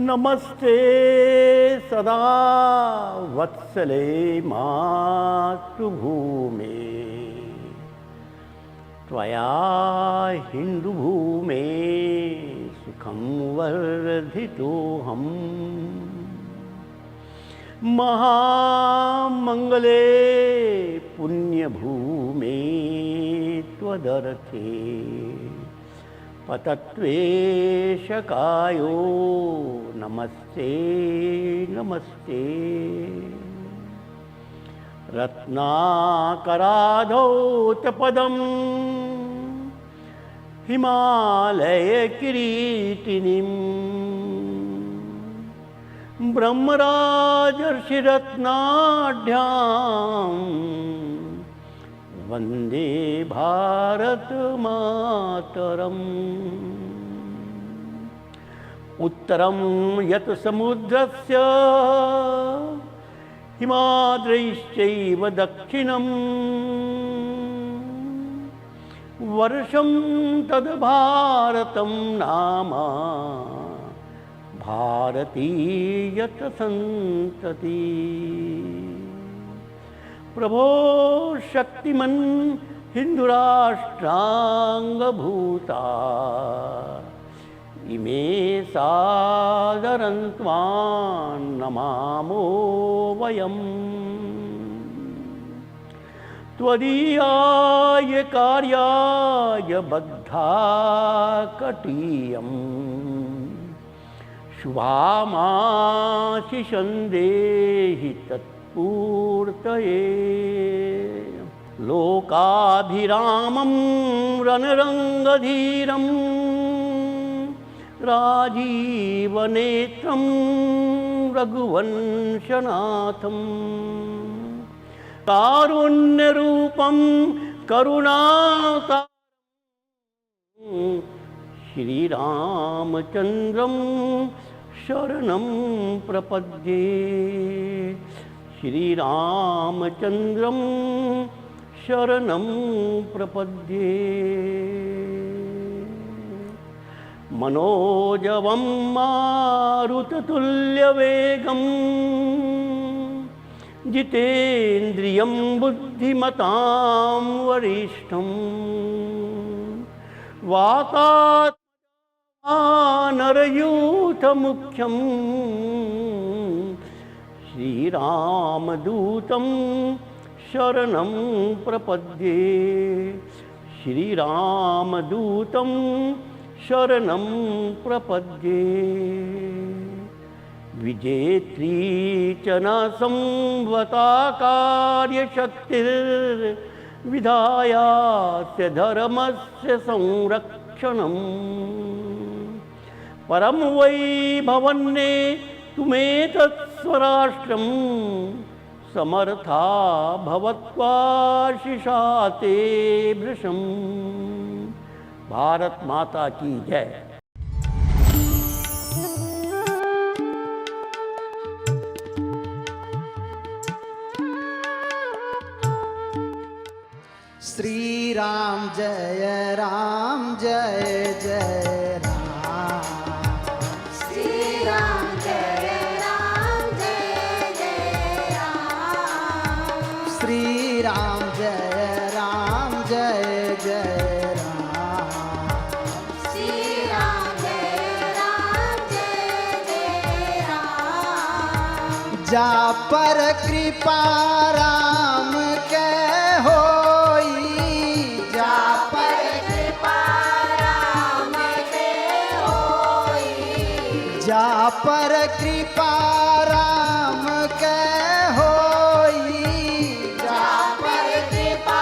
नमस्ते सदा वत्सले मातृभूमे त्वया हिन्दुभूमे सुखं वर्धितोऽहम् महामंगले पुण्यभूमे त्वदर्थे पतत्वेशकायो नमस्ते नमस्ते रत्नाकराधौतपदं हिमालयकिरीटिनीं ब्रह्मराजर्षिरत्नाढ्यां वंदे भारत मातरम्। उत्तरं यत् समुद्रस्य हिमाद्रैश्चैव दक्षिणं वर्षं तद् भारतं नाम भारतीयत संतति। प्रभो शक्तिमन् हिन्दुराष्ट्राङ्गभूता इमे सादरं त्वां नमामो वयम्। त्वदीयाय कार्याय बद्धा कटीयम् शुभामाशिषं देहि तत्पूर्तये। लोकाभिरामं रणरङ्गधीरं राजीवनेत्रं रघुवंशनाथं कारुण्यरूपं करुणावतारं श्रीरामचन्द्रं शरणं प्रपद्ये। श्रीरामचन्द्रं शरणं प्रपद्ये। मनोजवं मारुततुल्यवेगं जितेन्द्रियं बुद्धिमतां वरिष्ठं वातात्मजानरयूथमुख्यं श्रीरामदूतं शरणं प्रपद्ये। श्रीरामदूतं शरणं प्रपद्ये। विजेत्री च न संवता कार्यशक्तिर्विधायास्य धर्मस्य संरक्षणम्। परं वै भवन्ने तुमेतत् स्वराष्ट्रं समर्था भवत्वाशिषा ते भृशम्। भारत माता की जय। श्री राम जय जय राम। श्री राम जय जय राम। श्री राम जय जय राम। श्री राम जय जय राम। जा पर कृपा राम के होई। जा पर कृपा राम के होई। जा पर कृपा राम के होई। जा पर कृपा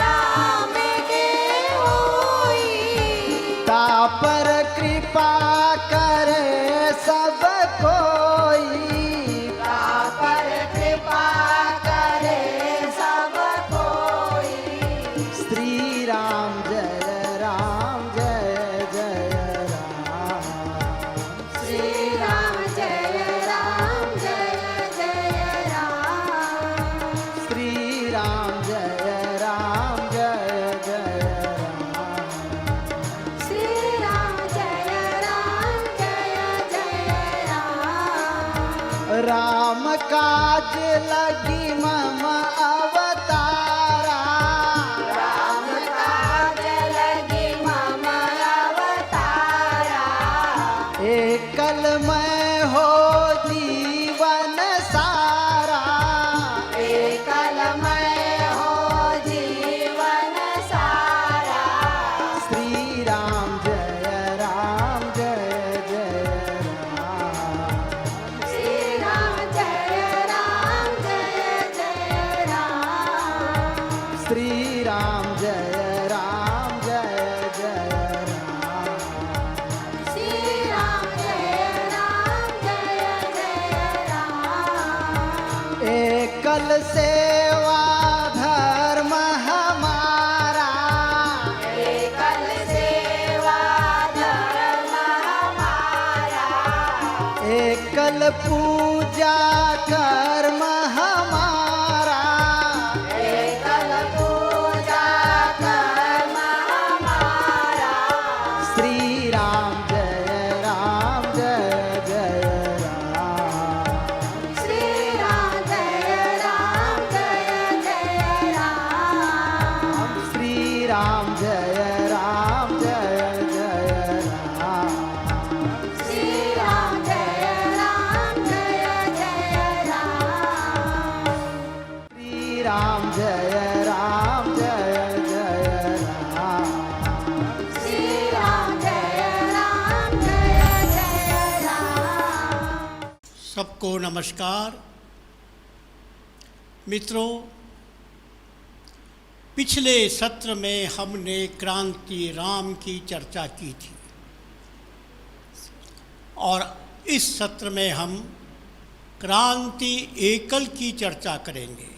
राम के होई। ता पर कृपा करे सब कोई। ता पर कृपा करे सब कोई। श्री राम जय जय राम। श्री राम जय काज लगी मम अवतारा। राम काज लगी मम अवतारा। एकल मैं हो जीवन सारा। एकल मैं हो जीवन सारा। श्री राम जय राम जय जय राम। श्री राम जय राम जय जय राम। श्री राम जय राम जय जय राम। श्री राम जय राम जय जय राम। एकल सेवा धर्म हमारा। एकल सेवा धर्म हमारा। एकल पूजा कर्म हमारा। एकल पूजा कर्म हमारा। श्री राम जय राम जय जय राम। श्री राम जय राम जय जय राम। श्री राम जय राम जय जय राम। श्री राम जय राम जय जय राम। श्री राम जय राम जय जय राम। श्री राम जय राम जय जय राम। सबको नमस्कार। मित्रों, पिछले सत्र में हमने क्रांति राम की चर्चा की थी और इस सत्र में हम क्रांति एकल की चर्चा करेंगे।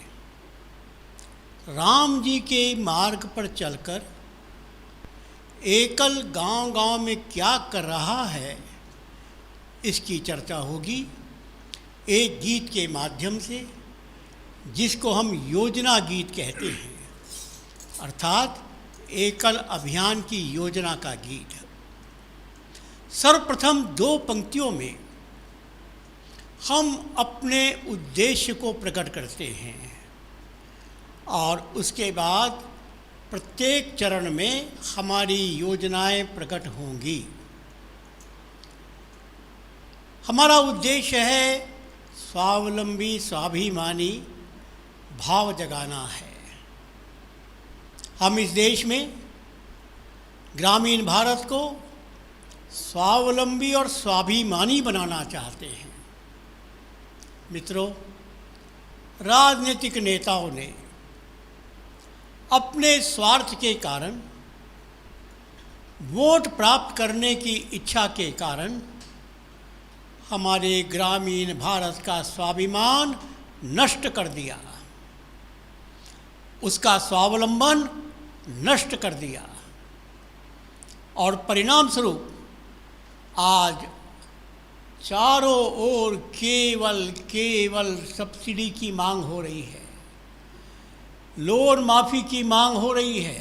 राम जी के मार्ग पर चलकर एकल गांव-गांव में क्या कर रहा है, इसकी चर्चा होगी एक गीत के माध्यम से, जिसको हम योजना गीत कहते हैं, अर्थात एकल अभियान की योजना का गीत। सर्वप्रथम 2 पंक्तियों में हम अपने उद्देश्य को प्रकट करते हैं और उसके बाद प्रत्येक चरण में हमारी योजनाएं प्रकट होंगी। हमारा उद्देश्य है स्वावलंबी स्वाभिमानी भाव जगाना है। हम इस देश में ग्रामीण भारत को स्वावलंबी और स्वाभिमानी बनाना चाहते हैं। मित्रों, राजनीतिक नेताओं ने अपने स्वार्थ के कारण, वोट प्राप्त करने की इच्छा के कारण हमारे ग्रामीण भारत का स्वाभिमान नष्ट कर दिया, उसका स्वावलंबन नष्ट कर दिया और परिणाम स्वरूप आज चारों ओर केवल सब्सिडी की मांग हो रही है, लोन माफ़ी की मांग हो रही है,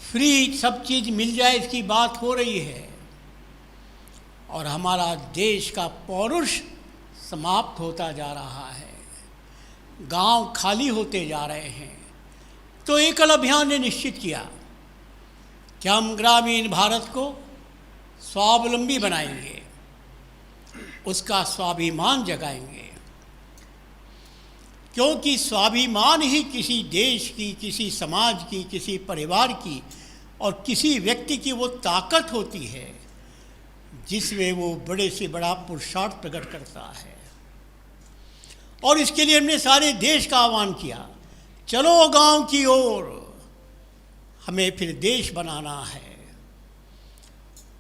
फ्री सब चीज़ मिल जाए इसकी बात हो रही है और हमारा देश का पौरुष समाप्त होता जा रहा है, गांव खाली होते जा रहे हैं। तो एकल अभियान ने निश्चित किया कि हम ग्रामीण भारत को स्वावलंबी बनाएंगे, उसका स्वाभिमान जगाएंगे, क्योंकि स्वाभिमान ही किसी देश की, किसी समाज की, किसी परिवार की और किसी व्यक्ति की वो ताकत होती है जिसमें वो बड़े से बड़ा पुरुषार्थ प्रकट करता है। और इसके लिए हमने सारे देश का आह्वान किया, चलो गांव की ओर, हमें फिर देश बनाना है।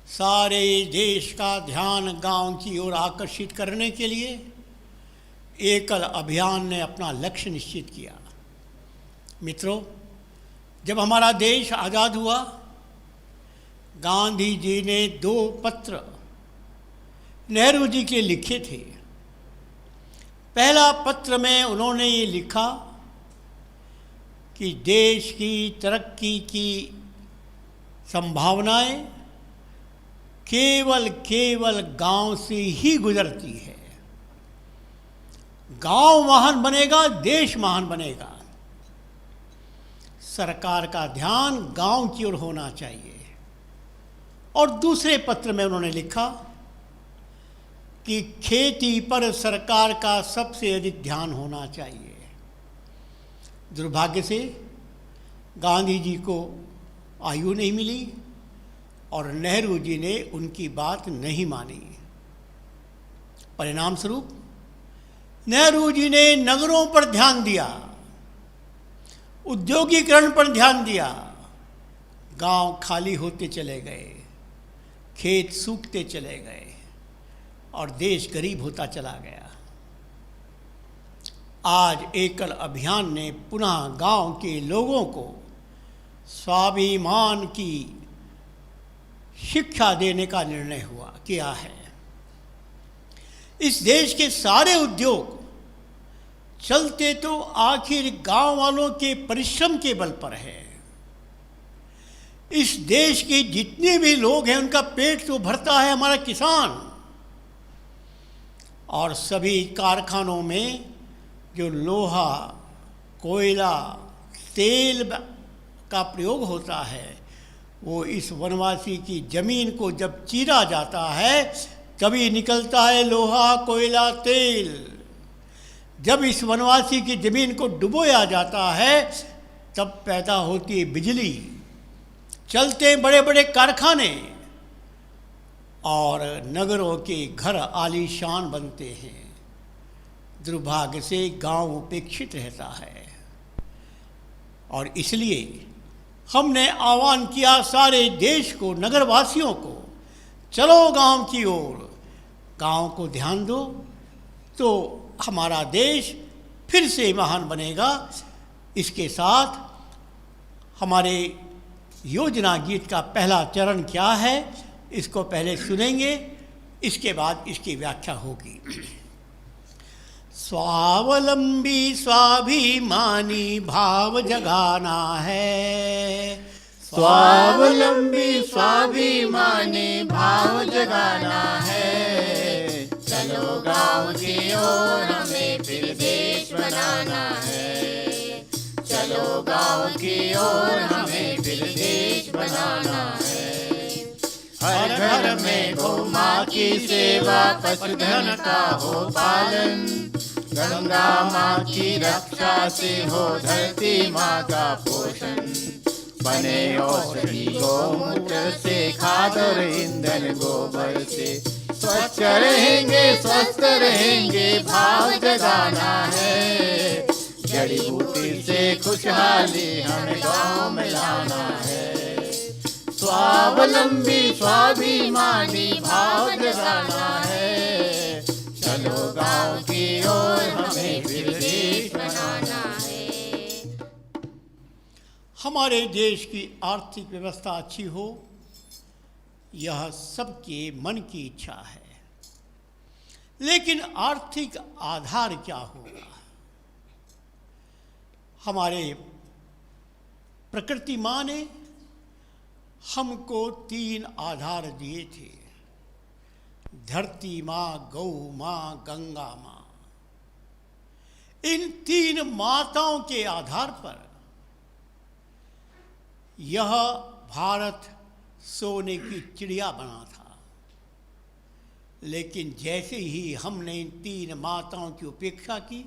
सारे देश का ध्यान गांव की ओर आकर्षित करने के लिए एकल अभियान ने अपना लक्ष्य निश्चित किया। मित्रों, जब हमारा देश आज़ाद हुआ, गांधी जी ने 2 पत्र नेहरू जी के लिखे थे। पहला पत्र में उन्होंने ये लिखा कि देश की तरक्की की संभावनाएं केवल गांव से ही गुजरती है। गांव महान बनेगा, देश महान बनेगा। सरकार का ध्यान गांव की ओर होना चाहिए। और दूसरे पत्र में उन्होंने लिखा कि खेती पर सरकार का सबसे अधिक ध्यान होना चाहिए। दुर्भाग्य से गांधी जी को आयु नहीं मिली और नेहरू जी ने उनकी बात नहीं मानी। परिणाम स्वरूप नेहरू जी ने नगरों पर ध्यान दिया, उद्योगीकरण पर ध्यान दिया। गांव खाली होते चले गए, खेत सूखते चले गए और देश गरीब होता चला गया। आज एकल अभियान ने पुनः गांव के लोगों को स्वाभिमान की शिक्षा देने का निर्णय किया है। इस देश के सारे उद्योग चलते तो आखिर गांव वालों के परिश्रम के बल पर है। इस देश के जितने भी लोग हैं उनका पेट तो भरता है हमारा किसान। और सभी कारखानों में जो लोहा, कोयला, तेल का प्रयोग होता है, वो इस वनवासी की ज़मीन को जब चीरा जाता है तभी निकलता है लोहा, कोयला, तेल। जब इस वनवासी की ज़मीन को डुबोया जाता है तब पैदा होती है बिजली, चलते हैं बड़े बड़े कारखाने और नगरों के घर आलीशान बनते हैं। दुर्भाग्य से गांव उपेक्षित रहता है। और इसलिए हमने आह्वान किया सारे देश को, नगरवासियों को, चलो गांव की ओर, गांव को ध्यान दो तो हमारा देश फिर से महान बनेगा। इसके साथ हमारे योजना गीत का पहला चरण क्या है इसको पहले सुनेंगे, इसके बाद इसकी व्याख्या होगी। स्वावलंबी स्वाभिमानी भाव जगाना है, स्वावलंबी स्वाभिमानी भाव जगाना है। चलो गांव की ओर हमें फिर देश बनाना है। चलो गांव की ओर हमें फिर देश बनाना है। हर घर में गौ माँ की सेवा, पशुधन का हो पालन। गंगा माँ की रक्षा से हो धरती माँ का पोषण। बने औषधि गौमूत्र से, खाद और ईंधन गोबर से। स्वच्छ रहेंगे स्वस्थ रहेंगे भाव जगाना है। जड़ी बूटी से खुशहाली हमें गाँव में लाना है। स्वावलंबी स्वाभिमानी भाव जगाना है। चलो गांव की ओर हमें फिर देश बनाना है। हमारे देश की आर्थिक व्यवस्था अच्छी हो, यह सबके मन की इच्छा है। लेकिन आर्थिक आधार क्या होगा? हमारे प्रकृति माँ ने हमको 3 आधार दिए थे, धरती माँ, गौ माँ, गंगा माँ। इन 3 माताओं के आधार पर यह भारत सोने की चिड़िया बना था। लेकिन जैसे ही हमने इन 3 माताओं की उपेक्षा की,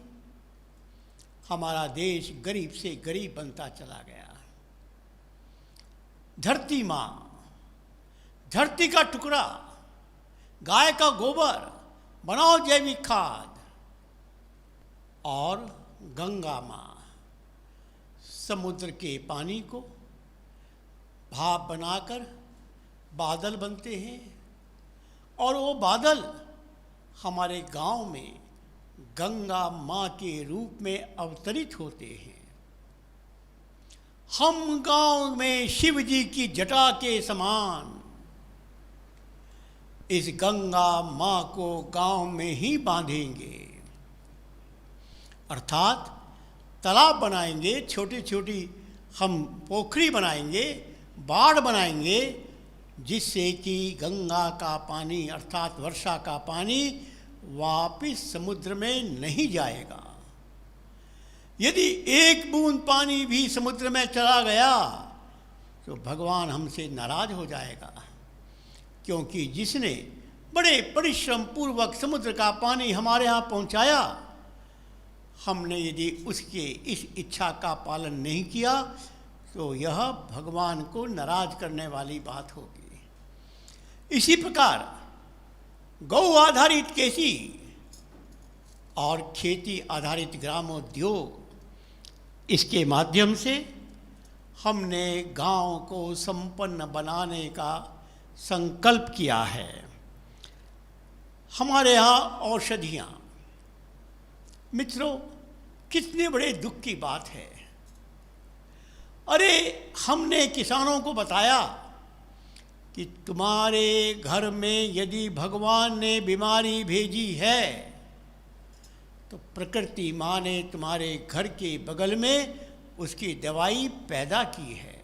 हमारा देश गरीब से गरीब बनता चला गया। धरती माँ, धरती का टुकड़ा, गाय का गोबर, बनाओ जैविक खाद। और गंगा माँ, समुद्र के पानी को भाप बनाकर बादल बनते हैं और वो बादल हमारे गांव में गंगा माँ के रूप में अवतरित होते हैं। हम गांव में शिव जी की जटा के समान इस गंगा माँ को गांव में ही बांधेंगे। अर्थात तालाब बनाएंगे, छोटी छोटी हम पोखरी बनाएंगे, बाढ़ बनाएंगे, जिससे कि गंगा का पानी अर्थात वर्षा का पानी वापिस समुद्र में नहीं जाएगा। यदि एक बूंद पानी भी समुद्र में चला गया तो भगवान हमसे नाराज हो जाएगा, क्योंकि जिसने बड़े परिश्रम पूर्वक समुद्र का पानी हमारे यहाँ पहुँचाया, हमने यदि उसके इस इच्छा का पालन नहीं किया तो यह भगवान को नाराज करने वाली बात होगी। इसी प्रकार गौ आधारित कृषि और खेती आधारित ग्रामोद्योग, इसके माध्यम से हमने गांव को संपन्न बनाने का संकल्प किया है। हमारे यहाँ औषधियाँ, मित्रों, कितने बड़े दुख की बात है। अरे हमने किसानों को बताया कि तुम्हारे घर में यदि भगवान ने बीमारी भेजी है तो प्रकृति माँ ने तुम्हारे घर के बगल में उसकी दवाई पैदा की है।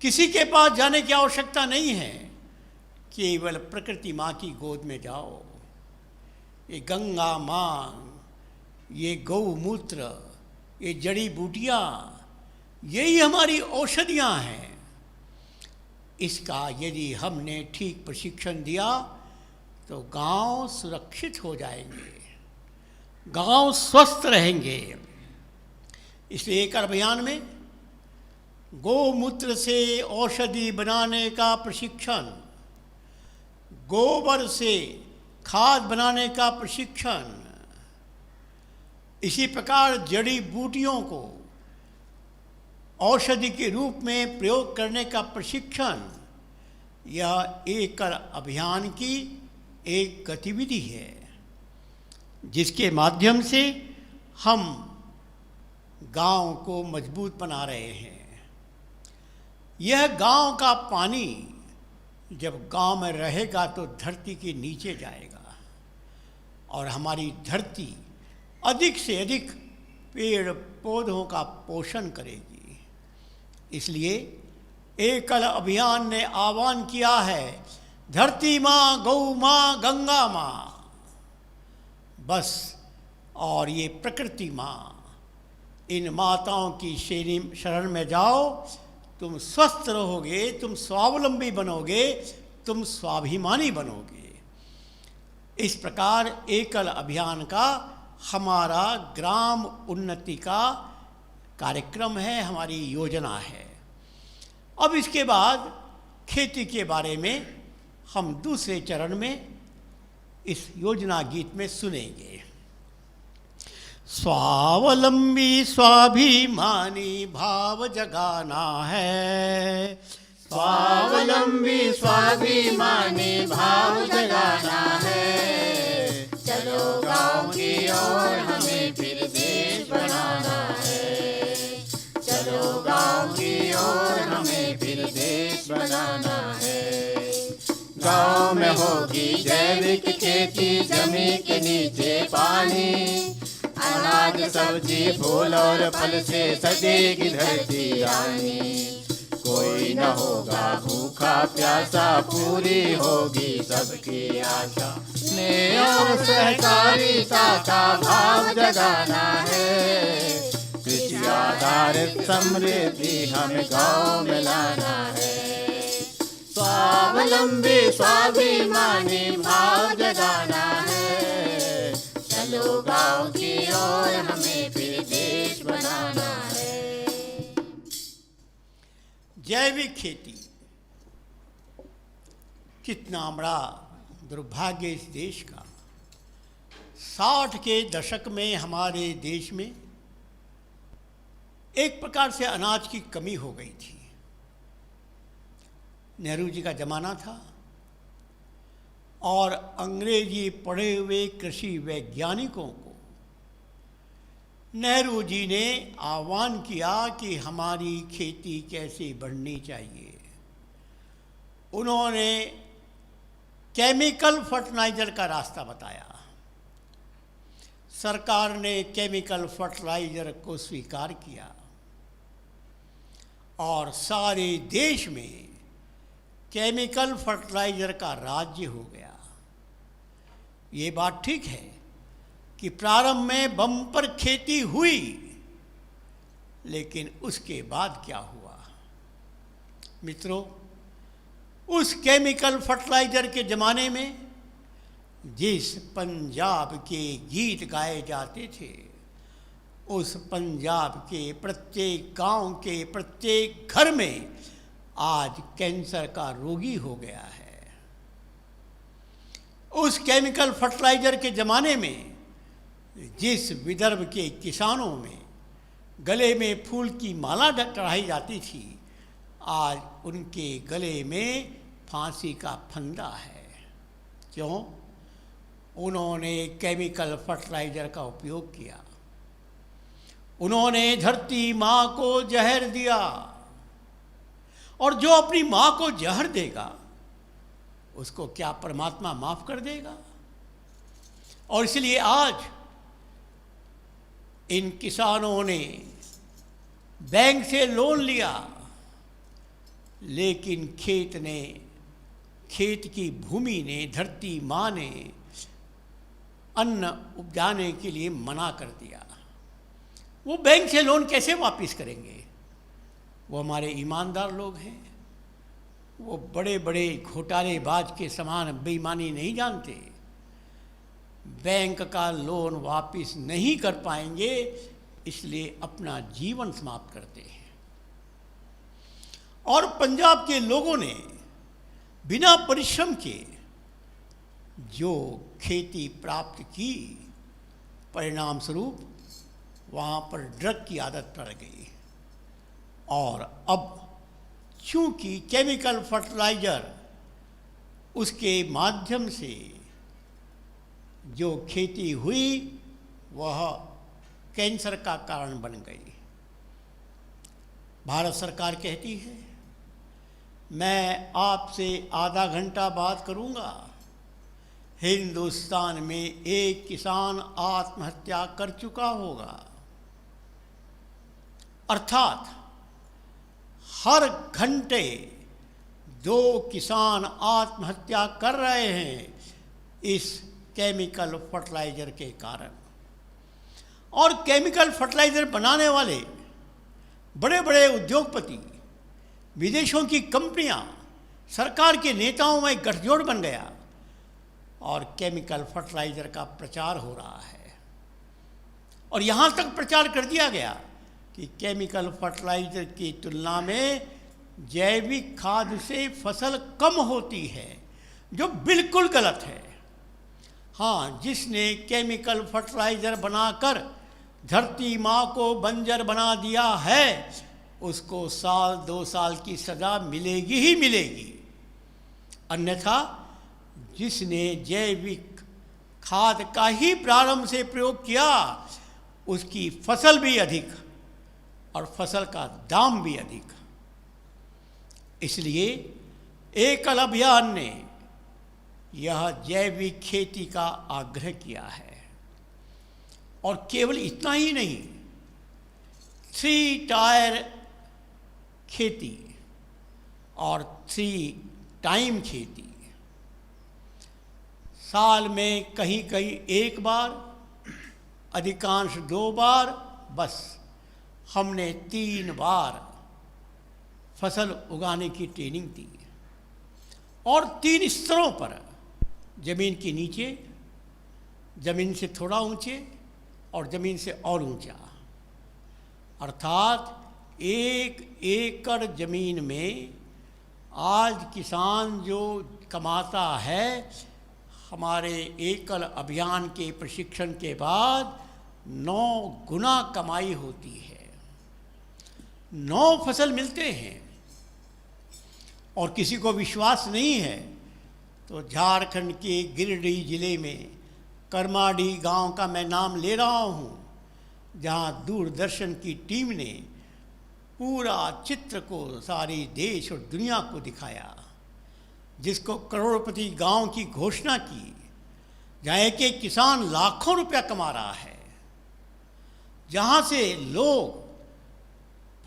किसी के पास जाने की आवश्यकता नहीं है, केवल प्रकृति माँ की गोद में जाओ। ये गंगा माँ, ये गौमूत्र, ये जड़ी बूटियाँ, यही हमारी औषधियाँ हैं। इसका यदि हमने ठीक प्रशिक्षण दिया तो गांव सुरक्षित हो जाएंगे, गांव स्वस्थ रहेंगे। इसलिए एक अभियान में गोमूत्र से औषधि बनाने का प्रशिक्षण, गोबर से खाद बनाने का प्रशिक्षण, इसी प्रकार जड़ी बूटियों को औषधि के रूप में प्रयोग करने का प्रशिक्षण, यह एकल अभियान की एक गतिविधि है, जिसके माध्यम से हम गांव को मजबूत बना रहे हैं। यह गांव का पानी जब गांव में रहेगा तो धरती के नीचे जाएगा और हमारी धरती अधिक से अधिक पेड़ पौधों का पोषण करेगी। इसलिए एकल अभियान ने आह्वान किया है, धरती माँ, गौ माँ, गंगा माँ, बस, और ये प्रकृति माँ, इन माताओं की शरण में जाओ। तुम स्वस्थ रहोगे, तुम स्वावलंबी बनोगे, तुम स्वाभिमानी बनोगे। इस प्रकार एकल अभियान का हमारा ग्राम उन्नति का कार्यक्रम है, हमारी योजना है। अब इसके बाद खेती के बारे में हम दूसरे चरण में इस योजना गीत में सुनेंगे। स्वावलंबी स्वाभिमानी भाव जगाना है, स्वावलंबी स्वाभिमानी भाव जगाना है। चलो गांव की ओर हमें फिर देश बनाना है। चलो गांव की ओर हमें फिर देश बनाना है। गांव में होगी जैविक खेती, जमीन के नीचे पानी, अनाज सब्जी फूल और फल से सजेगी धरती रानी। कोई न होगा भूखा प्यासा, पूरी होगी सबकी आशा। स्नेह और सहकारिता का भाव जगाना है। कृषि आधारित समृद्धि हमें गाँव में लाना है। स्वावलंबी स्वाभिमानी भाव जगाना है। चलो गाँव की ओर हमें फिर देश बनाना है। जैविक खेती, कितना बड़ा दुर्भाग्य इस देश का। 60 के दशक में हमारे देश में एक प्रकार से अनाज की कमी हो गई थी। नेहरू जी का ज़माना था और अंग्रेजी पढ़े हुए कृषि वैज्ञानिकों को नेहरू जी ने आह्वान किया कि हमारी खेती कैसे बढ़नी चाहिए। उन्होंने केमिकल फर्टिलाइज़र का रास्ता बताया। सरकार ने केमिकल फर्टिलाइज़र को स्वीकार किया और सारे देश में केमिकल फर्टिलाइज़र का राज्य हो गया। ये बात ठीक है कि प्रारंभ में बम्पर खेती हुई, लेकिन उसके बाद क्या हुआ मित्रों? उस केमिकल फर्टिलाइजर के ज़माने में जिस पंजाब के गीत गाए जाते थे, उस पंजाब के प्रत्येक गांव के प्रत्येक घर में आज कैंसर का रोगी हो गया है। उस केमिकल फर्टिलाइजर के ज़माने में जिस विदर्भ के किसानों में गले में फूल की माला चढ़ाई जाती थी, आज उनके गले में फांसी का फंदा है। क्यों? उन्होंने केमिकल फर्टिलाइजर का उपयोग किया, उन्होंने धरती माँ को जहर दिया, और जो अपनी माँ को जहर देगा उसको क्या परमात्मा माफ कर देगा? और इसलिए आज इन किसानों ने बैंक से लोन लिया, लेकिन खेत की भूमि ने, धरती माँ ने अन्न उपजाने के लिए मना कर दिया। वो बैंक से लोन कैसे वापस करेंगे? वो हमारे ईमानदार लोग हैं, वो बड़े बड़े घोटालेबाज के समान बेईमानी नहीं जानते। बैंक का लोन वापस नहीं कर पाएंगे, इसलिए अपना जीवन समाप्त करते हैं। और पंजाब के लोगों ने बिना परिश्रम के जो खेती प्राप्त की, परिणाम स्वरूप वहाँ पर ड्रग की आदत पड़ गई। और अब चूंकि केमिकल फर्टिलाइजर उसके माध्यम से जो खेती हुई वह कैंसर का कारण बन गई। भारत सरकार कहती है मैं आपसे आधा घंटा बात करूंगा, हिंदुस्तान में एक किसान आत्महत्या कर चुका होगा। अर्थात हर घंटे 2 किसान आत्महत्या कर रहे हैं इस केमिकल फर्टिलाइजर के कारण। और केमिकल फर्टिलाइजर बनाने वाले बड़े बड़े उद्योगपति, विदेशों की कंपनियां, सरकार के नेताओं में गठजोड़ बन गया और केमिकल फर्टिलाइजर का प्रचार हो रहा है। और यहाँ तक प्रचार कर दिया गया कि केमिकल फर्टिलाइजर की तुलना में जैविक खाद से फसल कम होती है, जो बिल्कुल गलत है। हाँ, जिसने केमिकल फर्टिलाइजर बनाकर धरती माँ को बंजर बना दिया है उसको 1-2 साल की सज़ा मिलेगी ही मिलेगी। अन्यथा जिसने जैविक खाद का ही प्रारंभ से प्रयोग किया उसकी फसल भी अधिक और फसल का दाम भी अधिक। इसलिए एकल अभियान ने यह जैविक खेती का आग्रह किया है। और केवल इतना ही नहीं, 3 टायर खेती और 3 टाइम खेती, साल में कहीं कहीं 1 बार, अधिकांश 2 बार, बस हमने 3 बार फसल उगाने की ट्रेनिंग दी। और 3 स्तरों पर, ज़मीन के नीचे, ज़मीन से थोड़ा ऊंचे और ज़मीन से और ऊंचा। अर्थात 1 एकड़ ज़मीन में आज किसान जो कमाता है, हमारे एकल अभियान के प्रशिक्षण के बाद 9 गुना कमाई होती है। 9 फसल मिलते हैं। और किसी को विश्वास नहीं है तो झारखंड के गिरिडीह जिले में करमाडी गांव का मैं नाम ले रहा हूं, जहां दूरदर्शन की टीम ने पूरा चित्र को सारी देश और दुनिया को दिखाया, जिसको करोड़पति गांव की घोषणा की, जहाँ एक किसान लाखों रुपया कमा रहा है, जहाँ से लोग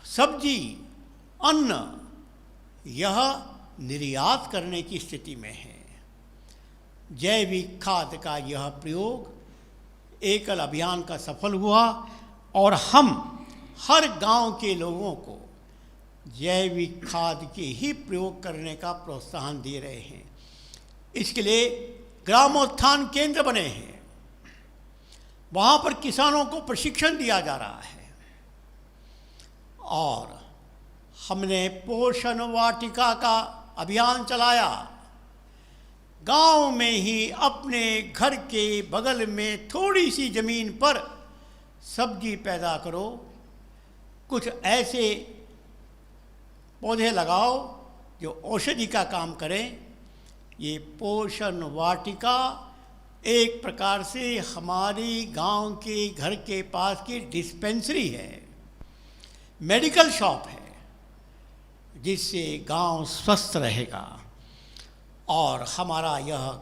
सब्जी, अन्न यह निर्यात करने की स्थिति में है। जैविक खाद का यह प्रयोग एकल अभियान का सफल हुआ और हम हर गांव के लोगों को जैविक खाद के ही प्रयोग करने का प्रोत्साहन दे रहे हैं। इसके लिए ग्रामोत्थान केंद्र बने हैं, वहाँ पर किसानों को प्रशिक्षण दिया जा रहा है। और हमने पोषण वाटिका का अभियान चलाया। गांव में ही अपने घर के बगल में थोड़ी सी ज़मीन पर सब्जी पैदा करो, कुछ ऐसे पौधे लगाओ जो औषधि का काम करें। ये पोषण वाटिका एक प्रकार से हमारी गांव के घर के पास की डिस्पेंसरी है, मेडिकल शॉप है, जिससे गांव स्वस्थ रहेगा। और हमारा यह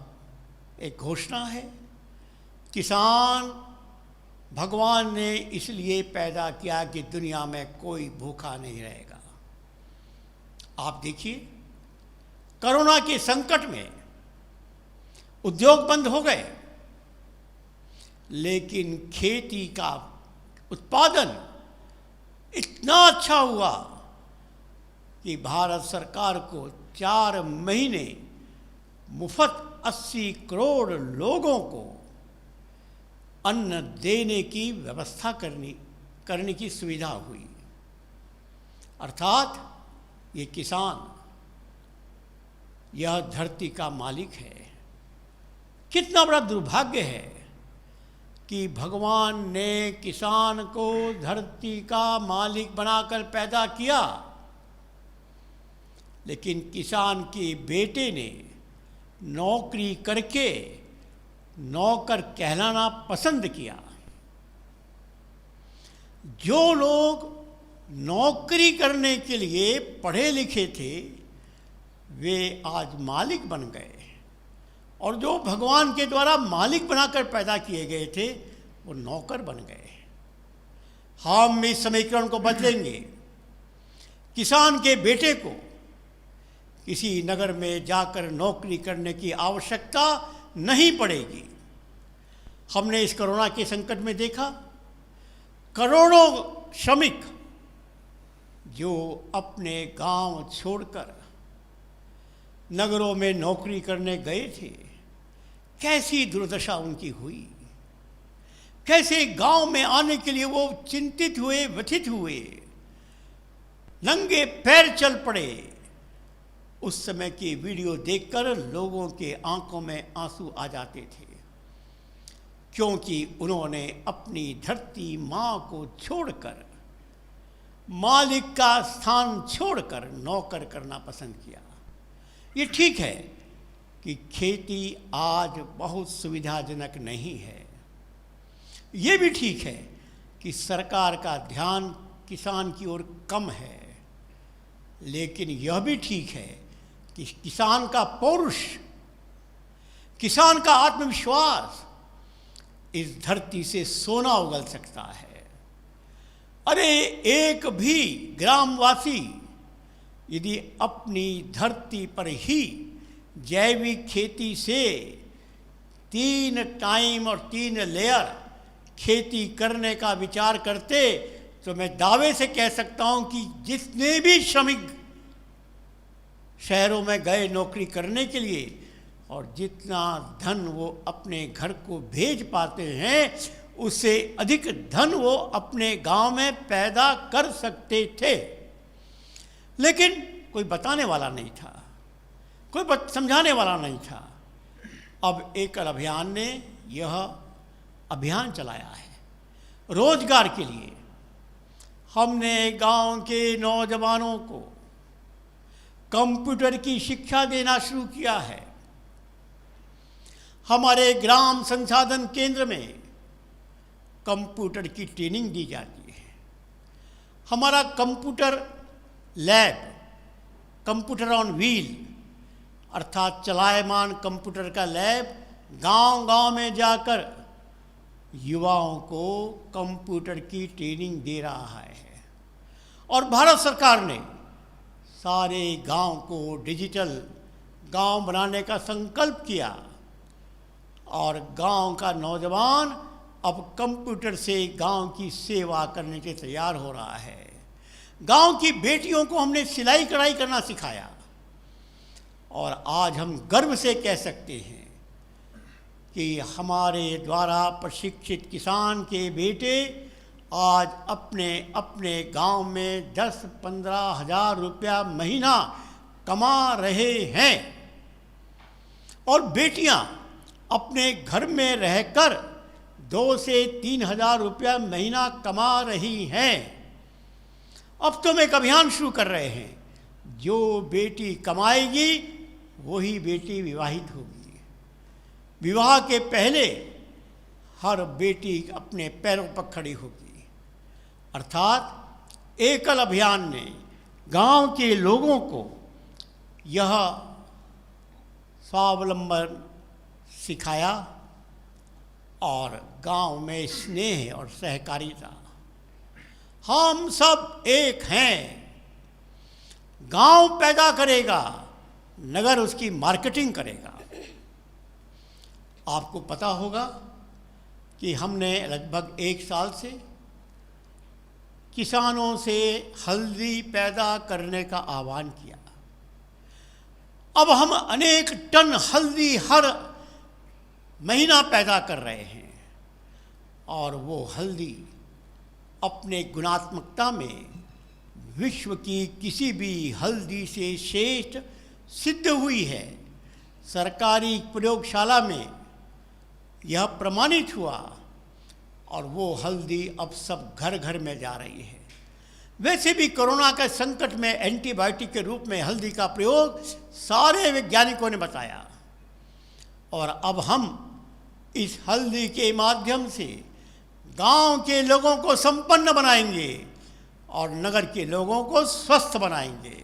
एक घोषणा है, किसान भगवान ने इसलिए पैदा किया कि दुनिया में कोई भूखा नहीं रहेगा। आप देखिए, कोरोना के संकट में उद्योग बंद हो गए, लेकिन खेती का उत्पादन इतना अच्छा हुआ कि भारत सरकार को 4 महीने मुफ्त 80 करोड़ लोगों को अन्न देने की व्यवस्था करने की सुविधा हुई। अर्थात ये किसान यह धरती का मालिक है। कितना बड़ा दुर्भाग्य है कि भगवान ने किसान को धरती का मालिक बनाकर पैदा किया, लेकिन किसान के बेटे ने नौकरी करके नौकर कहलाना पसंद किया। जो लोग नौकरी करने के लिए पढ़े लिखे थे वे आज मालिक बन गए, और जो भगवान के द्वारा मालिक बनाकर पैदा किए गए थे वो नौकर बन गए। हम इस समीकरण को बदलेंगे। किसान के बेटे को किसी नगर में जाकर नौकरी करने की आवश्यकता नहीं पड़ेगी। हमने इस कोरोना के संकट में देखा, करोड़ों श्रमिक जो अपने गांव छोड़कर नगरों में नौकरी करने गए थे, कैसी दुर्दशा उनकी हुई, कैसे गांव में आने के लिए वो चिंतित हुए, व्यथित हुए, नंगे पैर चल पड़े। उस समय की वीडियो देखकर लोगों के आंखों में आंसू आ जाते थे, क्योंकि उन्होंने अपनी धरती माँ को छोड़कर, मालिक का स्थान छोड़कर नौकर करना पसंद किया। ये ठीक है कि खेती आज बहुत सुविधाजनक नहीं है। ये भी ठीक है कि सरकार का ध्यान किसान की ओर कम है, लेकिन यह भी ठीक है कि किसान का पौरुष, किसान का आत्मविश्वास इस धरती से सोना उगल सकता है। अरे एक भी ग्रामवासी यदि अपनी धरती पर ही जैविक खेती से 3 टाइम और 3 लेयर खेती करने का विचार करते तो मैं दावे से कह सकता हूं कि जितने भी श्रमिक शहरों में गए नौकरी करने के लिए और जितना धन वो अपने घर को भेज पाते हैं, उससे अधिक धन वो अपने गांव में पैदा कर सकते थे। लेकिन कोई बताने वाला नहीं था, कोई समझाने वाला नहीं था। अब एकल अभियान ने यह अभियान चलाया है रोजगार के लिए। हमने गांव के नौजवानों को कंप्यूटर की शिक्षा देना शुरू किया है। हमारे ग्राम संसाधन केंद्र में कंप्यूटर की ट्रेनिंग दी जाती है। हमारा computer lab, computer on wheel अर्थात चलायमान कंप्यूटर का लैब गांव-गांव में जाकर युवाओं को कंप्यूटर की ट्रेनिंग दे रहा है। और भारत सरकार ने सारे गांव को डिजिटल गांव बनाने का संकल्प किया। और गांव का नौजवान अब कंप्यूटर से गांव की सेवा करने के तैयार हो रहा है। गांव की बेटियों को हमने सिलाई कढ़ाई करना सिखाया और आज हम गर्व से कह सकते हैं कि हमारे द्वारा प्रशिक्षित किसान के बेटे आज अपने अपने गांव में 10-15 हज़ार रुपया महीना कमा रहे हैं और बेटियां अपने घर में रहकर 2 से 3 हज़ार रुपया महीना कमा रही हैं। अब तो हम एक अभियान शुरू कर रहे हैं, जो बेटी कमाएगी वही बेटी विवाहित होगी। विवाह के पहले हर बेटी अपने पैरों पर खड़ी होगी। अर्थात एकल अभियान ने गांव के लोगों को यह स्वावलंबन सिखाया और गांव में स्नेह और सहकारिता। हम सब एक हैं। गांव पैदा करेगा, नगर उसकी मार्केटिंग करेगा। आपको पता होगा कि हमने लगभग 1 साल से किसानों से हल्दी पैदा करने का आह्वान किया। अब हम अनेक टन हल्दी हर महीना पैदा कर रहे हैं और वो हल्दी अपने गुणात्मकता में विश्व की किसी भी हल्दी से श्रेष्ठ सिद्ध हुई है। सरकारी प्रयोगशाला में यह प्रमाणित हुआ और वो हल्दी अब सब घर घर में जा रही है। वैसे भी कोरोना के संकट में एंटीबायोटिक के रूप में हल्दी का प्रयोग सारे वैज्ञानिकों ने बताया और अब हम इस हल्दी के माध्यम से गांव के लोगों को संपन्न बनाएंगे और नगर के लोगों को स्वस्थ बनाएंगे।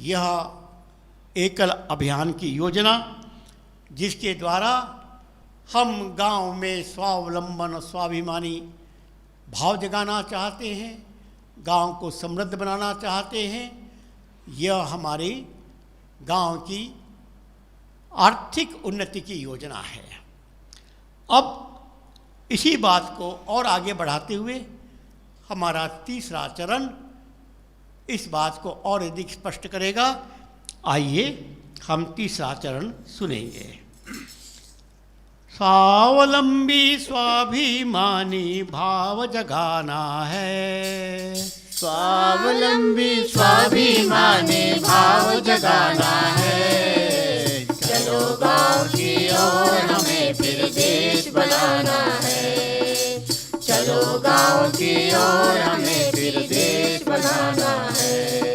यह एकल अभियान की योजना, जिसके द्वारा हम गांव में स्वावलंबन और स्वाभिमानी भाव जगाना चाहते हैं, गांव को समृद्ध बनाना चाहते हैं, यह हमारी गांव की आर्थिक उन्नति की योजना है। अब इसी बात को और आगे बढ़ाते हुए हमारा तीसरा चरण इस बात को और अधिक स्पष्ट करेगा। आइए हम तीसरा चरण सुनेंगे। स्वावलंबी स्वाभिमानी भाव जगाना है। स्वावलंबी स्वाभिमानी भाव जगाना है। चलो गांव की ओर हमें फिर देश बनाना है। चलो गांव की ओर हमें फिर देश बनाना है।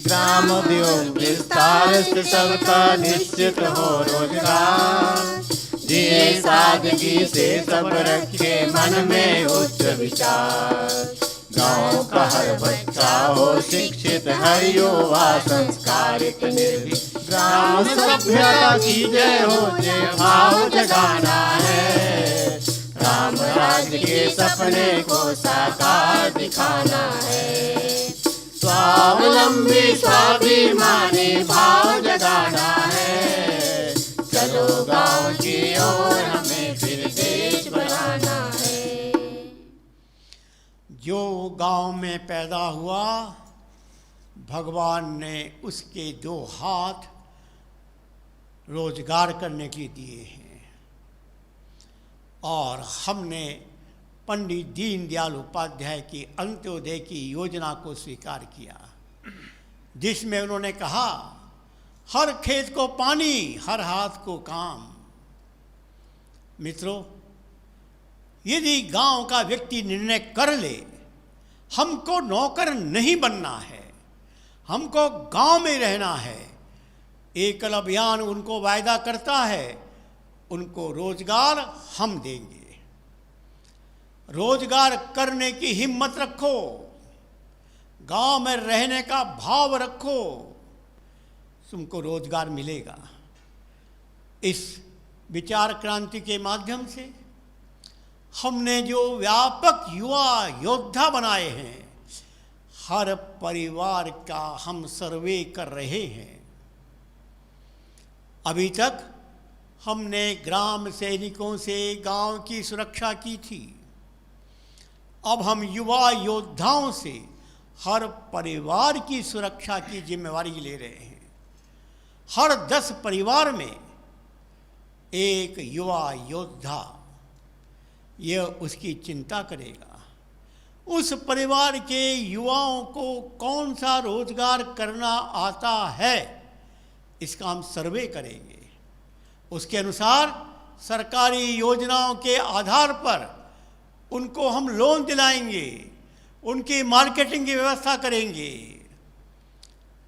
ग्राम उद्योग विस्तार से सबका निश्चित हो रोजगार। जिए सादगी से सब रखे मन में उच्च विचार। गांव का हर बच्चा हो शिक्षित, हर युवा संस्कारित निर्भीक। ग्राम सभ्यता की जय हो, जय भाव जगाना है। राम राज्य के सपने को साकार दिखाना है। स्वावलंबी स्वाभिमानी भाव जगाना है। चलो गांव की ओर हमें फिर देश बनाना है। जो गांव में पैदा हुआ, भगवान ने उसके 2 हाथ रोजगार करने के दिए हैं और हमने पंडित दीनदयाल उपाध्याय की अंत्योदय की योजना को स्वीकार किया, जिसमें उन्होंने कहा, हर खेत को पानी, हर हाथ को काम। मित्रों, यदि गांव का व्यक्ति निर्णय कर ले हमको नौकर नहीं बनना है, हमको गांव में रहना है, एकल अभियान उनको वायदा करता है, उनको रोजगार हम देंगे। रोजगार करने की हिम्मत रखो, गांव में रहने का भाव रखो, तुमको रोजगार मिलेगा। इस विचार क्रांति के माध्यम से हमने जो व्यापक युवा योद्धा बनाए हैं, हर परिवार का हम सर्वे कर रहे हैं। अभी तक हमने ग्राम सैनिकों से गांव की सुरक्षा की थी। अब हम युवा योद्धाओं से हर परिवार की सुरक्षा की जिम्मेवारी ले रहे हैं। हर 10 परिवार में एक युवा योद्धा यह उसकी चिंता करेगा। उस परिवार के युवाओं को कौन सा रोजगार करना आता है, इसका हम सर्वे करेंगे। उसके अनुसार सरकारी योजनाओं के आधार पर उनको हम लोन दिलाएंगे, उनकी मार्केटिंग की व्यवस्था करेंगे,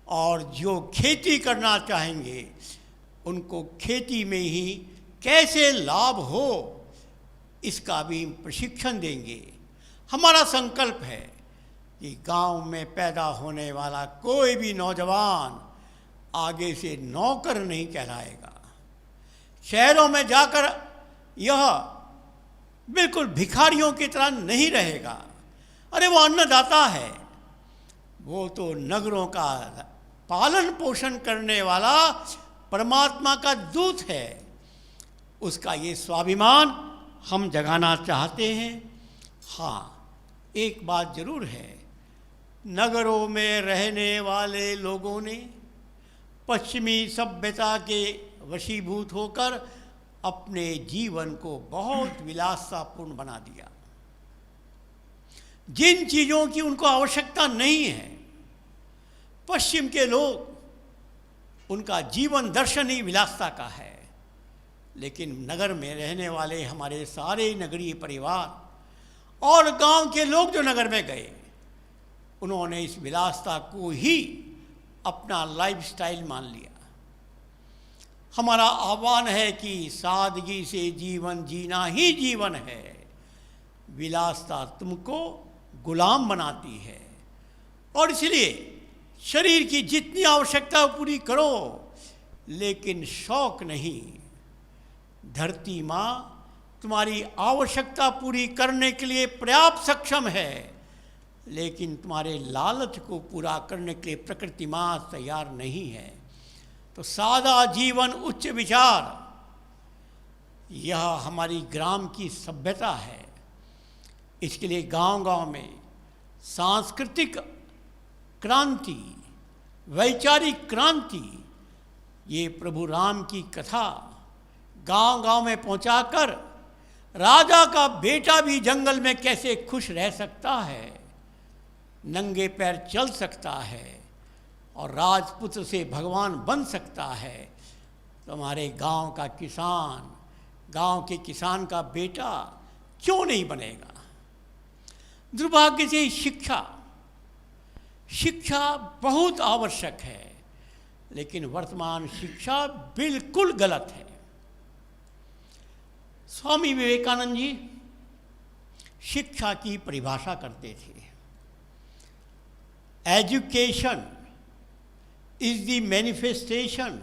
और जो खेती करना चाहेंगे उनको खेती में ही कैसे लाभ हो इसका भी प्रशिक्षण देंगे। हमारा संकल्प है कि गांव में पैदा होने वाला कोई भी नौजवान आगे से नौकर नहीं कहलाएगा। शहरों में जाकर यह बिल्कुल भिखारियों की तरह नहीं रहेगा। अरे वो अन्नदाता है, वो तो नगरों का पालन पोषण करने वाला परमात्मा का दूत है। उसका ये स्वाभिमान हम जगाना चाहते हैं। हाँ, एक बात जरूर है, नगरों में रहने वाले लोगों ने पश्चिमी सभ्यता के वशीभूत होकर अपने जीवन को बहुत विलासतापूर्ण बना दिया। जिन चीज़ों की उनको आवश्यकता नहीं है, पश्चिम के लोग, उनका जीवन दर्शन ही विलासता का है। लेकिन नगर में रहने वाले हमारे सारे नगरीय परिवार और गांव के लोग जो नगर में गए, उन्होंने इस विलासता को ही अपना लाइफस्टाइल मान लिया। हमारा आह्वान है कि सादगी से जीवन जीना ही जीवन है। विलासता तुमको गुलाम बनाती है, और इसलिए शरीर की जितनी आवश्यकता पूरी करो, लेकिन शौक नहीं। धरती माँ तुम्हारी आवश्यकता पूरी करने के लिए पर्याप्त सक्षम है, लेकिन तुम्हारे लालच को पूरा करने के लिए प्रकृति माँ तैयार नहीं है। तो सादा जीवन उच्च विचार, यह हमारी ग्राम की सभ्यता है। इसके लिए गांव-गांव में सांस्कृतिक क्रांति, वैचारिक क्रांति, ये प्रभु राम की कथा गांव-गांव में पहुंचाकर राजा का बेटा भी जंगल में कैसे खुश रह सकता है, नंगे पैर चल सकता है और राजपुत्र से भगवान बन सकता है, तो हमारे गांव का किसान, गांव के किसान का बेटा क्यों नहीं बनेगा। दुर्भाग्य से शिक्षा बहुत आवश्यक है, लेकिन वर्तमान शिक्षा बिल्कुल गलत है। स्वामी विवेकानंद जी शिक्षा की परिभाषा करते थे, education is the manifestation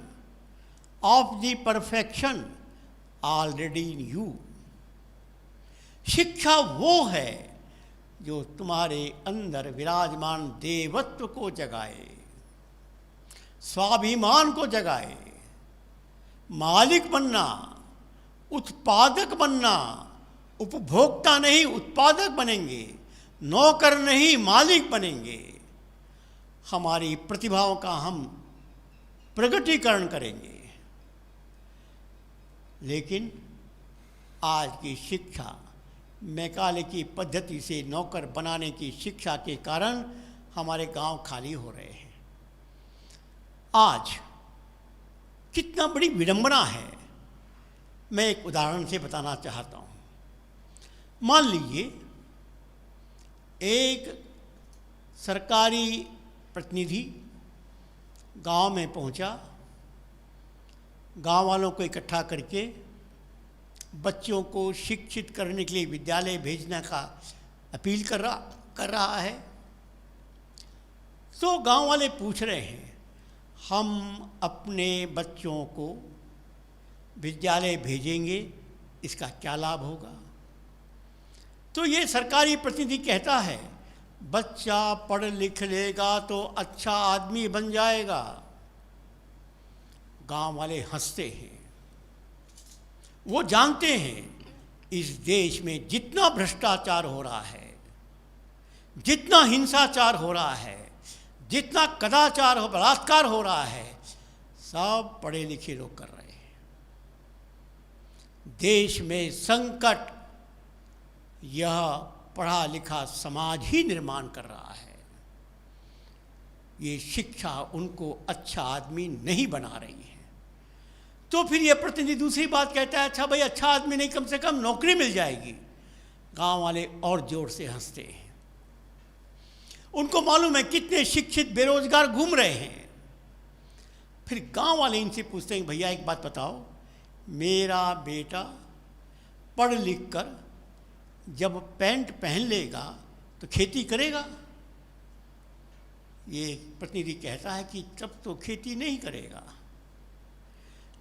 of the perfection already in you. शिक्षा वो है जो तुम्हारे अंदर विराजमान देवत्व को जगाए, स्वाभिमान को जगाए। मालिक बनना, उत्पादक बनना, उपभोक्ता नहीं उत्पादक बनेंगे, नौकर नहीं मालिक बनेंगे। हमारी प्रतिभाओं का हम प्रगटीकरण करेंगे। लेकिन आज की शिक्षा, मैकाले की पद्धति से नौकर बनाने की शिक्षा के कारण हमारे गांव खाली हो रहे हैं। आज कितना बड़ी विडंबना है, मैं एक उदाहरण से बताना चाहता हूँ। मान लीजिए एक सरकारी प्रतिनिधि गांव में पहुंचा, गांव वालों को इकट्ठा करके बच्चों को शिक्षित करने के लिए विद्यालय भेजने का अपील कर रहा है। तो गांव वाले पूछ रहे हैं, हम अपने बच्चों को विद्यालय भेजेंगे, इसका क्या लाभ होगा। तो ये सरकारी प्रतिनिधि कहता है, बच्चा पढ़ लिख लेगा तो अच्छा आदमी बन जाएगा। गांव वाले हंसते हैं। वो जानते हैं इस देश में जितना भ्रष्टाचार हो रहा है, जितना हिंसाचार हो रहा है, जितना कदाचार हो, बलात्कार हो रहा है, सब पढ़े लिखे लोग कर रहे हैं। देश में संकट यह पढ़ा लिखा समाज ही निर्माण कर रहा है। ये शिक्षा उनको अच्छा आदमी नहीं बना रही है। तो फिर ये प्रतिनिधि दूसरी बात कहता है, अच्छा भाई अच्छा आदमी नहीं, कम से कम नौकरी मिल जाएगी। गांव वाले और जोर से हंसते हैं। उनको मालूम है कितने शिक्षित बेरोजगार घूम रहे हैं। फिर गांव वाले इनसे पूछते हैं, भैया एक बात बताओ, मेरा बेटा पढ़ लिख कर जब पैंट पहन लेगा तो खेती करेगा? ये प्रतिनिधि कहता है कि तब तो खेती नहीं करेगा।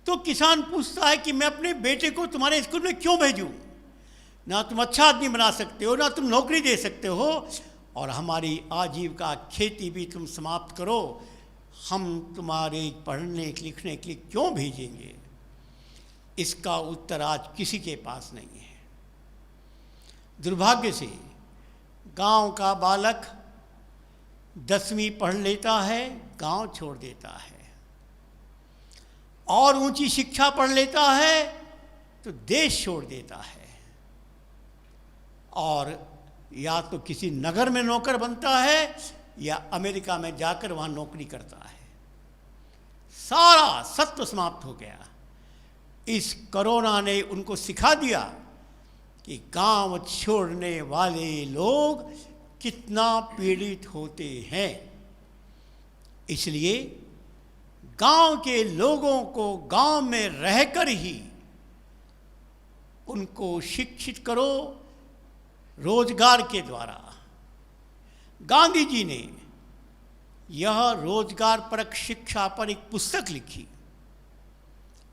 तो किसान पूछता है कि मैं अपने बेटे को तुम्हारे स्कूल में क्यों भेजूं? ना तुम अच्छा आदमी बना सकते हो, ना तुम नौकरी दे सकते हो, और हमारी आजीविका खेती भी तुम समाप्त करो। हम तुम्हारे पढ़ने लिखने के लिए क्यों भेजेंगे? इसका उत्तर आज किसी के पास नहीं है। दुर्भाग्य से गांव का बालक 10वीं पढ़ लेता है, गांव छोड़ देता है, और ऊंची शिक्षा पढ़ लेता है तो देश छोड़ देता है, और या तो किसी नगर में नौकर बनता है या अमेरिका में जाकर वहाँ नौकरी करता है। सारा सत्व समाप्त हो गया। इस कोरोना ने उनको सिखा दिया कि गांव छोड़ने वाले लोग कितना पीड़ित होते हैं। इसलिए गांव के लोगों को गांव में रहकर ही उनको शिक्षित करो रोजगार के द्वारा। गांधी जी ने यह रोजगार परक शिक्षा पर एक पुस्तक लिखी,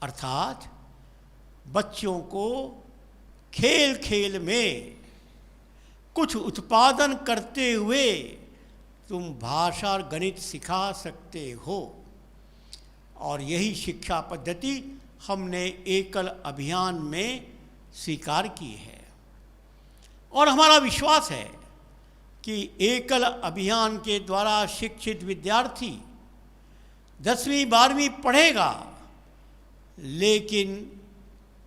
अर्थात बच्चों को खेल खेल में कुछ उत्पादन करते हुए तुम भाषा और गणित सिखा सकते हो। और यही शिक्षा पद्धति हमने एकल अभियान में स्वीकार की है, और हमारा विश्वास है कि एकल अभियान के द्वारा शिक्षित विद्यार्थी 10वीं 12वीं पढ़ेगा, लेकिन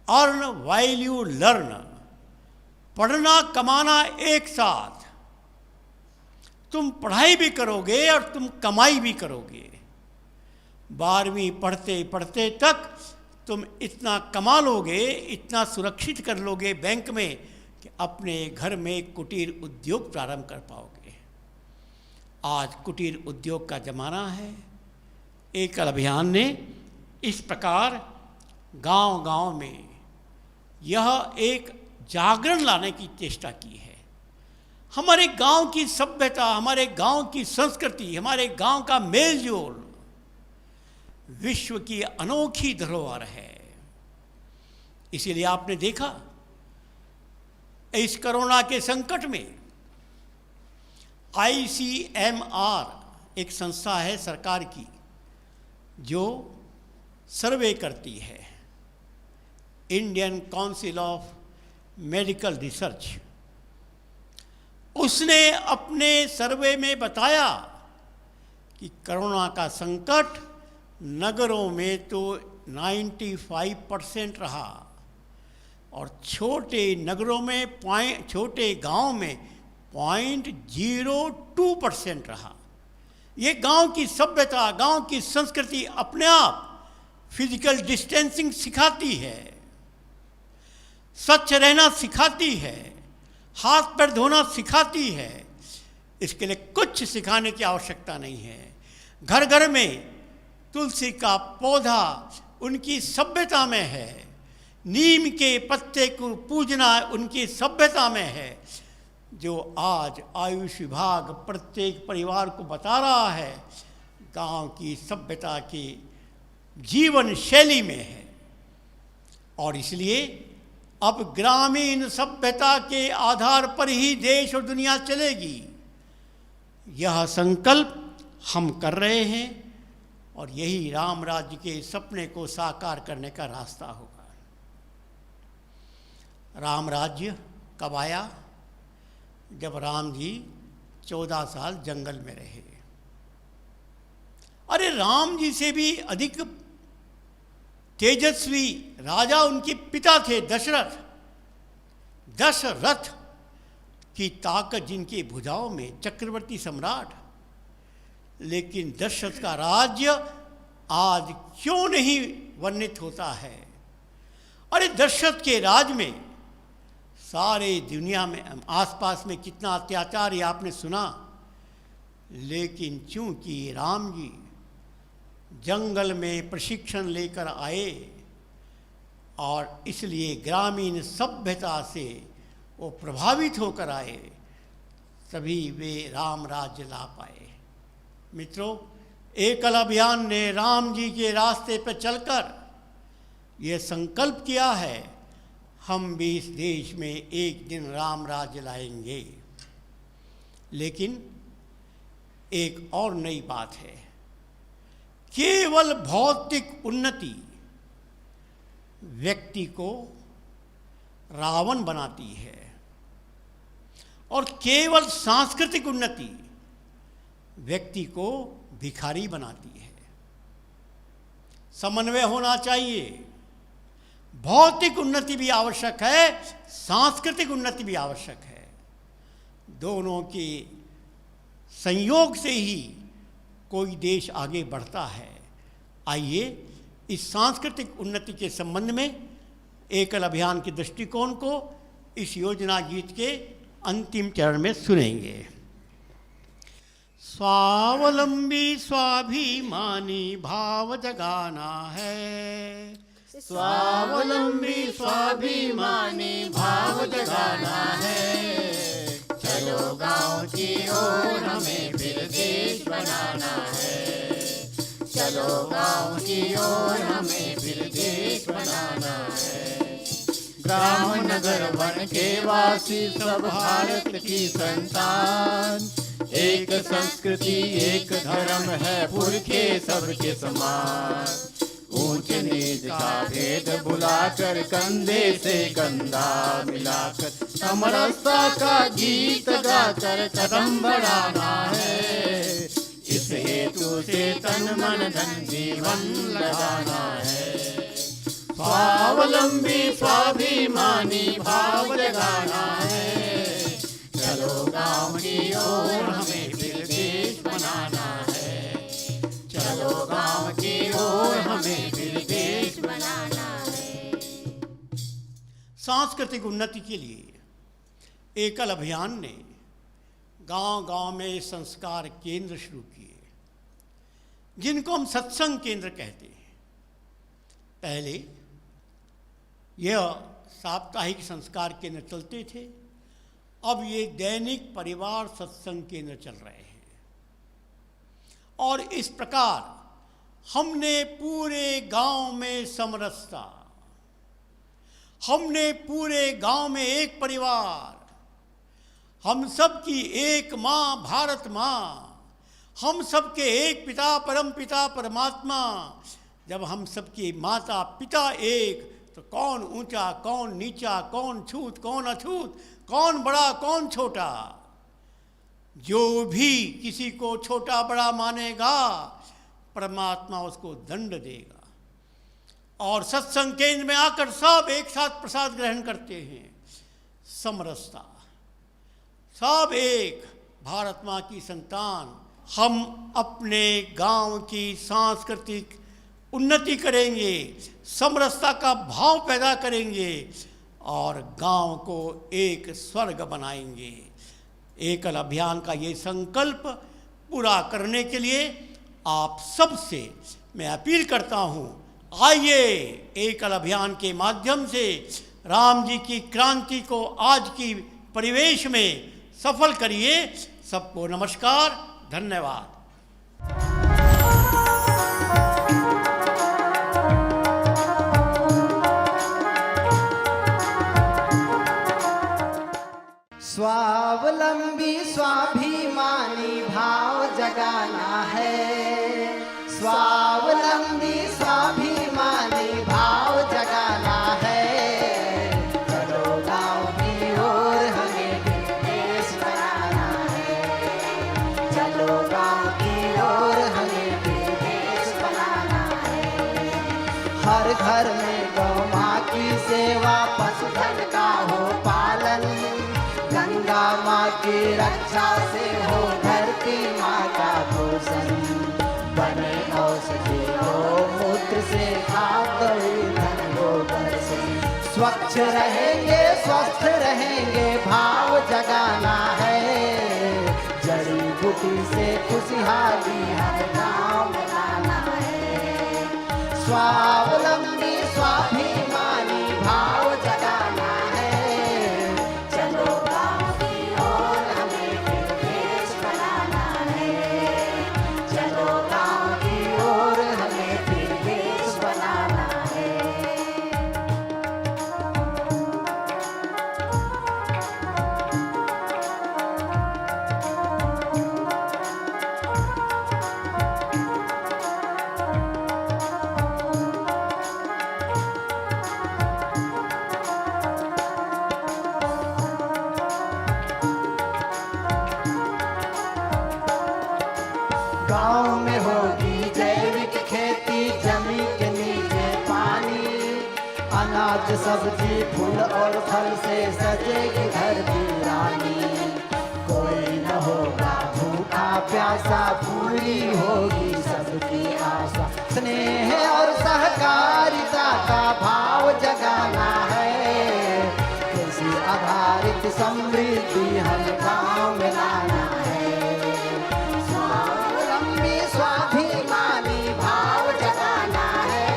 अर्न व्हाइल यू लर्न, पढ़ना कमाना एक साथ, तुम पढ़ाई भी करोगे और तुम कमाई भी करोगे। 12वीं पढ़ते पढ़ते तक तुम इतना कमा लोगे, इतना सुरक्षित कर लोगे बैंक में कि अपने घर में कुटीर उद्योग प्रारंभ कर पाओगे। आज कुटीर उद्योग का ज़माना है। एकल अभियान ने इस प्रकार गांव-गांव में यह एक जागरण लाने की चेष्टा की है। हमारे गांव की सभ्यता, हमारे गांव की संस्कृति, हमारे गांव का मेलजोल विश्व की अनोखी धरोहर है। इसीलिए आपने देखा इस कोरोना के संकट में ICMR एक संस्था है सरकार की जो सर्वे करती है, Indian council of medical research. उसने अपने सर्वे में बताया कि कोरोना का संकट नगरों में तो 95% रहा, और छोटे नगरों में छोटे गांव में 0.02% रहा। ये गांव की सभ्यता, गांव की संस्कृति अपने आप फिजिकल डिस्टेंसिंग सिखाती है, स्वच्छ रहना सिखाती है, हाथ पैर धोना सिखाती है। इसके लिए कुछ सिखाने की आवश्यकता नहीं है। घर घर में तुलसी का पौधा उनकी सभ्यता में है, नीम के पत्ते को पूजना उनकी सभ्यता में है, जो आज आयुष विभाग प्रत्येक परिवार को बता रहा है गांव की सभ्यता की जीवन शैली में है। और इसलिए अब ग्रामीण सभ्यता के आधार पर ही देश और दुनिया चलेगी। यह संकल्प हम कर रहे हैं, और यही राम राज्य के सपने को साकार करने का रास्ता होगा। राम राज्य कब आया? जब राम जी 14 साल जंगल में रहे। अरे राम जी से भी अधिक तेजस्वी राजा उनके पिता थे दशरथ। दशरथ की ताकत जिनकी भुजाओं में, चक्रवर्ती सम्राट। लेकिन दशरथ का राज्य आज क्यों नहीं वर्णित होता है? अरे दशरथ के राज में सारे दुनिया में आसपास में कितना अत्याचार ये आपने सुना। लेकिन चूंकि राम जी जंगल में प्रशिक्षण लेकर आए और इसलिए ग्रामीण सभ्यता से वो प्रभावित होकर आए, तभी वे राम राज्य ला पाए। मित्रों, एकल अभियान ने राम जी के रास्ते पर चलकर ये संकल्प किया है, हम भी इस देश में एक दिन राम राज्य लाएंगे। लेकिन एक और नई बात है, केवल भौतिक उन्नति व्यक्ति को रावण बनाती है और केवल सांस्कृतिक उन्नति व्यक्ति को भिखारी बनाती है। समन्वय होना चाहिए। भौतिक उन्नति भी आवश्यक है, सांस्कृतिक उन्नति भी आवश्यक है। दोनों के संयोग से ही कोई देश आगे बढ़ता है। आइए इस सांस्कृतिक उन्नति के संबंध में एकल अभियान के दृष्टिकोण को इस योजना गीत के अंतिम चरण में सुनेंगे। स्वावलंबी स्वाभिमानी भाव जगाना है, स्वावलंबी स्वाभिमानी भाव जगाना है। चलो गांव की ओर हमें फिर देश बनाना है। चलो गांव की ओर हमें फिर देश बनाना है। ग्राम नगर वन के वासी सब भारत की संतान, एक संस्कृति एक धर्म है पुरखे सबके समान। ऊंच नीच का भेद भुलाकर कंधे से कंधा मिलाकर समरसता का गीत गाकर कदम बढ़ाना है। इस हेतु से तन मन धन जीवन लगाना है। स्वावलंबी स्वाभिमानी भाव जगाना है। चलो गांव की ओर हमें फिर देश बनाना है। चलो गांव की ओर हमें फिर देश बनाना है। सांस्कृतिक उन्नति के लिए एकल अभियान ने गांव-गांव में संस्कार केंद्र शुरू किए, जिनको हम सत्संग केंद्र कहते हैं। पहले यह साप्ताहिक संस्कार केंद्र चलते थे, अब ये दैनिक परिवार सत्संग केंद्र चल रहे हैं। और इस प्रकार हमने पूरे गांव में समरसता, हमने पूरे गांव में एक परिवार, हम सब की एक माँ भारत माँ, हम सबके एक पिता परम पिता परमात्मा। जब हम सबके माता पिता एक, तो कौन ऊंचा कौन नीचा, कौन छूत कौन अछूत, कौन बड़ा कौन छोटा। जो भी किसी को छोटा बड़ा मानेगा, परमात्मा उसको दंड देगा। और सत्संग केंद्र में आकर सब एक साथ प्रसाद ग्रहण करते हैं। समरसता, सब एक भारत माँ की संतान। हम अपने गांव की सांस्कृतिक उन्नति करेंगे, समरसता का भाव पैदा करेंगे और गांव को एक स्वर्ग बनाएंगे। एकल अभियान का ये संकल्प पूरा करने के लिए आप सबसे मैं अपील करता हूँ, आइए एकल अभियान के माध्यम से राम जी की क्रांति को आज की परिवेश में सफल करिए। सबको नमस्कार, धन्यवाद। स्वावलंबी स्वाभिमानी भाव जगाना है। स्वावलंबी स्वाभिमानी भाव जगाना है। चलो हर घर में गौ माँ की सेवा, पशुधन का हो पालन, गंगा माँ की रक्षा से हो धरती माँ का पोषण, बने औषधि गौमूत्र से खाद ईंधन गोबर से, स्वच्छ रहेंगे स्वस्थ रहेंगे भाव जगाना है, जड़ी बूटी से खुशहाली हर गाँव में लाना है, स्वावलंबी स्वाभिमानी भाव जगाना है, चलो गाँव की ओर हमें फिर देश बनाना है, चलो गाँव की ओर हमें फिर देश बनाना है। गाँव में होगी जैविक खेती, जमीन के नीचे पानी, अनाज सब्जी फूल और फल से सजेगी धरती रानी, कोई न होगा भूखा प्यासा, पूरी होगी सबकी आशा, स्नेह और सहकारिता का भाव जगाना है, कृषि आधारित समृद्धि हम गाँव में लाना है, स्वावलंबी स्वाभिमानी भाव जगाना है,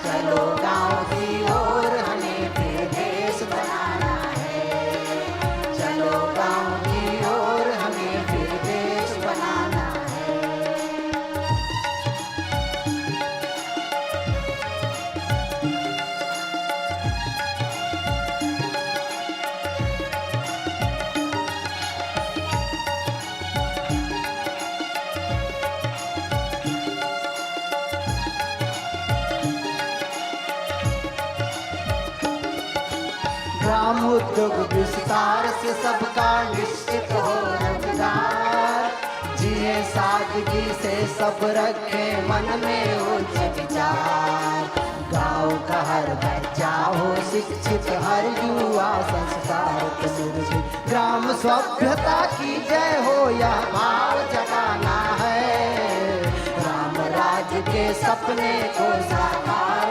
चलो गाँव की ओर हमें फिर देश बनाना है, चलो गाँव की ओर हमें फिर देश बनाना है। ग्राम उद्योग विस्तार से सबका निश्चित हो रोजगार, जिए सादगी से सब रखे मन में उच्च विचार, गाँव का हर बच्चा हो शिक्षित, हर युवा संस्कार सुरक्षित, ग्राम सभ्यता की जय हो यह भाव जगाना है, राम राज्य के सपने को साकार